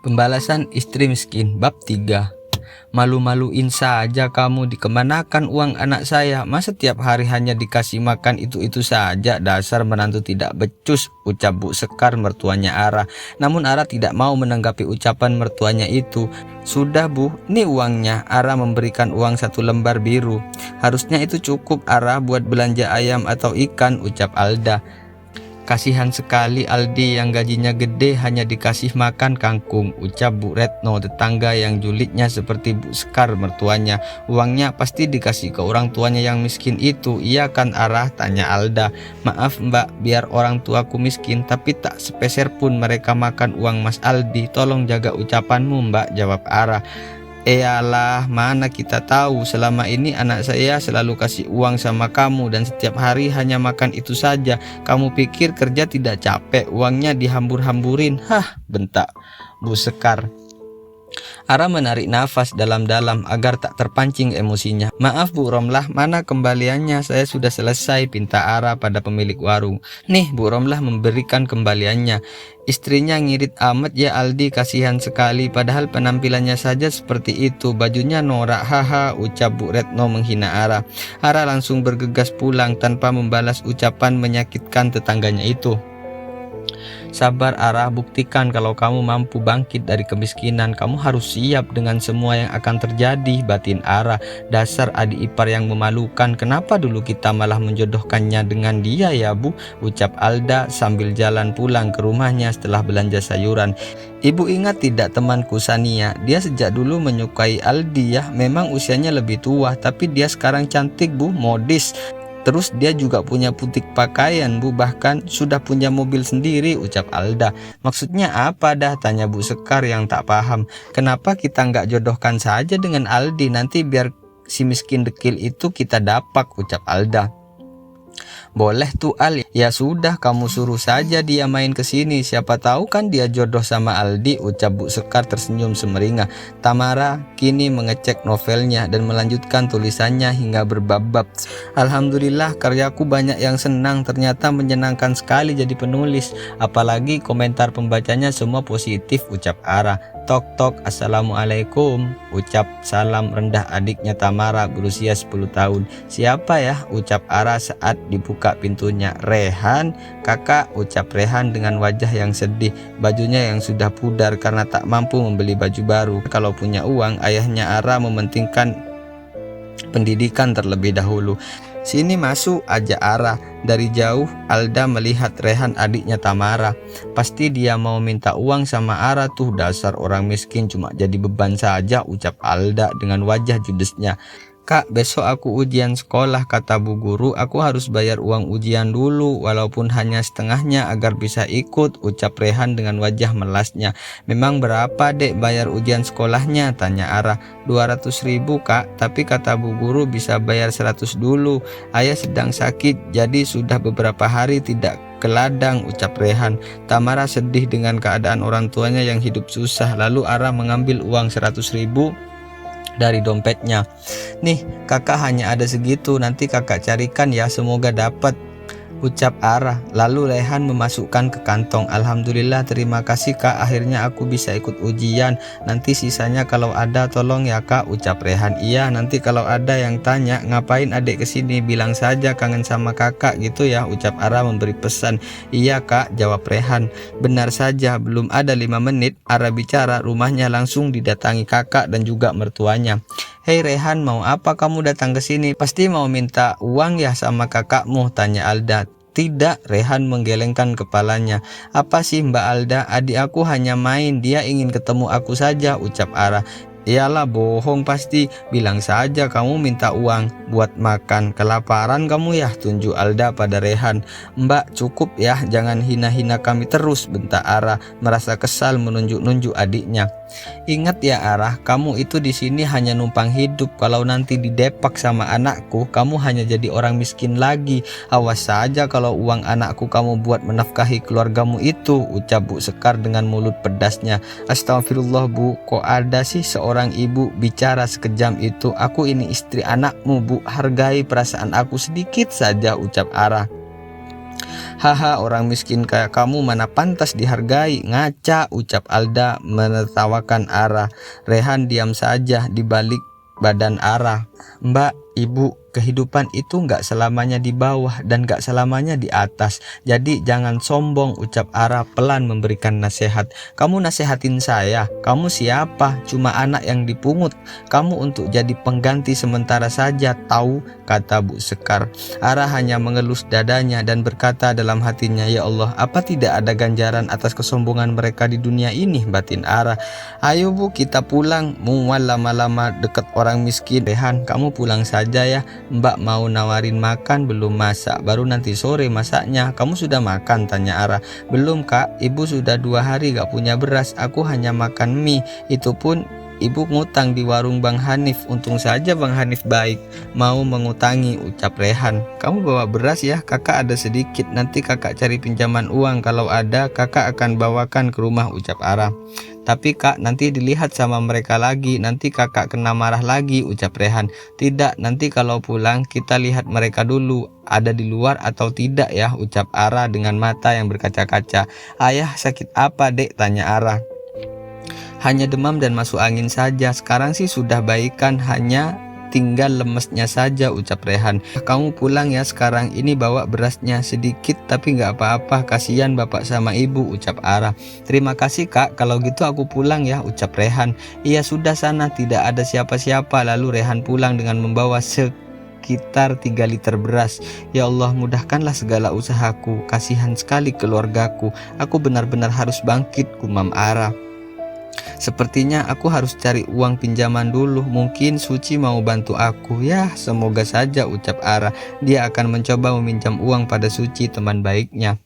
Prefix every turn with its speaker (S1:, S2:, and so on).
S1: Pembalasan istri miskin bab 3. Malu-maluin saja kamu, dikemanakan uang anak saya? Masa tiap hari hanya dikasih makan itu-itu saja? Dasar menantu tidak becus, ucap Bu Sekar mertuanya Ara. Namun Ara tidak mau menanggapi ucapan mertuanya itu. Sudah Bu, ini uangnya. Ara memberikan uang 1 lembar biru. Harusnya itu cukup Ara buat belanja ayam atau ikan, ucap Alda. Kasihan sekali Aldi yang gajinya gede hanya dikasih makan kangkung, ucap Bu Retno, tetangga yang julidnya seperti Bu Sekar mertuanya. Uangnya pasti dikasih ke orang tuanya yang miskin itu, iya kan Ara? Tanya Alda. Maaf Mbak, biar orang tuaku miskin tapi tak sepeser pun mereka makan uang Mas Aldi. Tolong jaga ucapanmu Mbak, jawab Ara. Eyalah, mana kita tahu, selama ini anak saya selalu kasih uang sama kamu dan setiap hari hanya makan itu saja. Kamu pikir kerja tidak capek, uangnya dihambur-hamburin? Hah, bentak Bu Sekar. Ara menarik nafas dalam-dalam agar tak terpancing emosinya. Maaf Bu Romlah, mana kembaliannya? Saya sudah selesai, pinta Ara pada pemilik warung. Nih, Bu Romlah memberikan kembaliannya. Istrinya ngirit amat ya Aldi, kasihan sekali, padahal penampilannya saja seperti itu, bajunya norak, haha, ucap Bu Retno menghina Ara. Ara langsung bergegas pulang tanpa membalas ucapan menyakitkan tetangganya itu. Sabar Ara, buktikan kalau kamu mampu bangkit dari kemiskinan. Kamu harus siap dengan semua yang akan terjadi, batin Ara. Dasar adik ipar yang memalukan, kenapa dulu kita malah menjodohkannya dengan dia ya Bu, ucap Alda sambil jalan pulang ke rumahnya setelah belanja sayuran. Ibu ingat tidak temanku Sania? Dia sejak dulu menyukai Aldi ya. Memang usianya lebih tua, tapi dia sekarang cantik Bu, modis. Terus dia juga punya butik pakaian Bu, bahkan sudah punya mobil sendiri, ucap Alda. Maksudnya apa dah, tanya Bu Sekar yang tak paham. Kenapa kita nggak jodohkan saja dengan Aldi, nanti biar si miskin dekil itu kita dapak, ucap Alda. Boleh tuh Al, ya sudah kamu suruh saja dia main ke sini, siapa tahu kan dia jodoh sama Aldi, ucap Bu Sekar tersenyum semeringah. Tamara kini mengecek novelnya dan melanjutkan tulisannya hingga berbab-bab. Alhamdulillah karyaku banyak yang senang, ternyata menyenangkan sekali jadi penulis, apalagi komentar pembacanya semua positif, ucap Ara. Tok tok, assalamualaikum, ucap salam rendah adiknya Tamara berusia 10 tahun. Siapa ya, ucap Ara saat dibuka pintunya. Rehan, kakak, ucap Rehan dengan wajah yang sedih. Bajunya yang sudah pudar karena tak mampu membeli baju baru. Kalau punya uang, ayahnya Ara mementingkan pendidikan terlebih dahulu. Sini masuk, aja Ara. Dari jauh Alda melihat Rehan adiknya Tamara. Pasti dia mau minta uang sama Ara tuh, dasar orang miskin cuma jadi beban saja, ucap Alda dengan wajah judesnya. Kak, besok aku ujian sekolah, kata Bu Guru. Aku harus bayar uang ujian dulu, walaupun hanya setengahnya agar bisa ikut, ucap Rehan dengan wajah melasnya. Memang berapa dek bayar ujian sekolahnya, tanya Ara. 200.000 kak, tapi kata Bu Guru bisa bayar 100 dulu. Ayah sedang sakit, jadi sudah beberapa hari tidak ke ladang, ucap Rehan. Tamara sedih dengan keadaan orang tuanya yang hidup susah. Lalu Ara mengambil uang 100.000 dari dompetnya. Nih kakak hanya ada segitu, nanti kakak carikan ya, semoga dapat, ucap Ara. Lalu Rehan memasukkan ke kantong. Alhamdulillah, terima kasih kak, akhirnya aku bisa ikut ujian. Nanti sisanya kalau ada tolong ya kak, ucap Rehan. Iya, nanti kalau ada yang tanya ngapain adik kesini, bilang saja kangen sama kakak gitu ya, ucap Ara memberi pesan. Iya kak, jawab Rehan. Benar saja, belum ada 5 menit Ara bicara, rumahnya langsung didatangi kakak dan juga mertuanya. Hei Rehan, mau apa kamu datang ke sini? Pasti mau minta uang ya sama kakakmu, tanya Alda. Tidak, Rehan menggelengkan kepalanya. Apa sih Mbak Alda, adik aku hanya main, dia ingin ketemu aku saja, ucap Ara. Iyalah bohong pasti, bilang saja kamu minta uang buat makan. Kelaparan kamu ya, tunjuk Alda pada Rehan. Mbak cukup ya, jangan hina-hina kami terus, bentak Ara merasa kesal menunjuk-nunjuk adiknya. Ingat ya Ara, kamu itu di sini hanya numpang hidup. Kalau nanti didepak sama anakku, kamu hanya jadi orang miskin lagi. Awas saja kalau uang anakku kamu buat menafkahi keluargamu itu, ucap Bu Sekar dengan mulut pedasnya. Astagfirullah Bu, kok ada sih seorang ibu bicara sekejam itu? Aku ini istri anakmu Bu, hargai perasaan aku sedikit saja, ucap Ara. Haha, orang miskin kayak kamu mana pantas dihargai. Ngaca, ucap Alda menertawakan Ara. Rehan diam saja di balik badan Ara. Mbak, ibu, kehidupan itu nggak selamanya di bawah dan nggak selamanya di atas. Jadi jangan sombong, ucap Ara pelan memberikan nasihat. Kamu nasehatin saya, kamu siapa? Cuma anak yang dipungut. Kamu untuk jadi pengganti sementara saja, tahu, kata Bu Sekar. Ara hanya mengelus dadanya dan berkata dalam hatinya, ya Allah, apa tidak ada ganjaran atas kesombongan mereka di dunia ini, batin Ara. Ayo Bu, kita pulang, mual lama-lama deket orang miskin. Rehan, kamu pulang saja ya. Mbak mau nawarin makan, belum masak, baru nanti sore masaknya. Kamu sudah makan, tanya Ara. Belum kak, ibu sudah 2 hari gak punya beras, aku hanya makan mie, itu pun ibu ngutang di warung Bang Hanif. Untung saja Bang Hanif baik, mau mengutangi, ucap Rehan. Kamu bawa beras ya, kakak ada sedikit, nanti kakak cari pinjaman uang, kalau ada kakak akan bawakan ke rumah, ucap Ara. Tapi kak, nanti dilihat sama mereka lagi, nanti kakak kena marah lagi, ucap Rehan. Tidak, nanti kalau pulang kita lihat mereka dulu, ada di luar atau tidak ya, ucap Ara dengan mata yang berkaca-kaca. Ayah sakit apa dek, tanya Ara. Hanya demam dan masuk angin saja, sekarang sih sudah baikan, hanya tinggal lemesnya saja, ucap Rehan. Kamu pulang ya sekarang, ini bawa berasnya sedikit tapi nggak apa-apa, kasihan bapak sama ibu, ucap Ara. Terima kasih kak, kalau gitu aku pulang ya, ucap Rehan. Iya sudah sana, tidak ada siapa-siapa. Lalu Rehan pulang dengan membawa sekitar 3 liter beras. Ya Allah, mudahkanlah segala usahaku, kasihan sekali keluargaku, aku benar-benar harus bangkit, gumam Ara. Sepertinya aku harus cari uang pinjaman dulu, mungkin Suci mau bantu aku. Ya semoga saja, ucap Ara. Dia akan mencoba meminjam uang pada Suci, teman baiknya.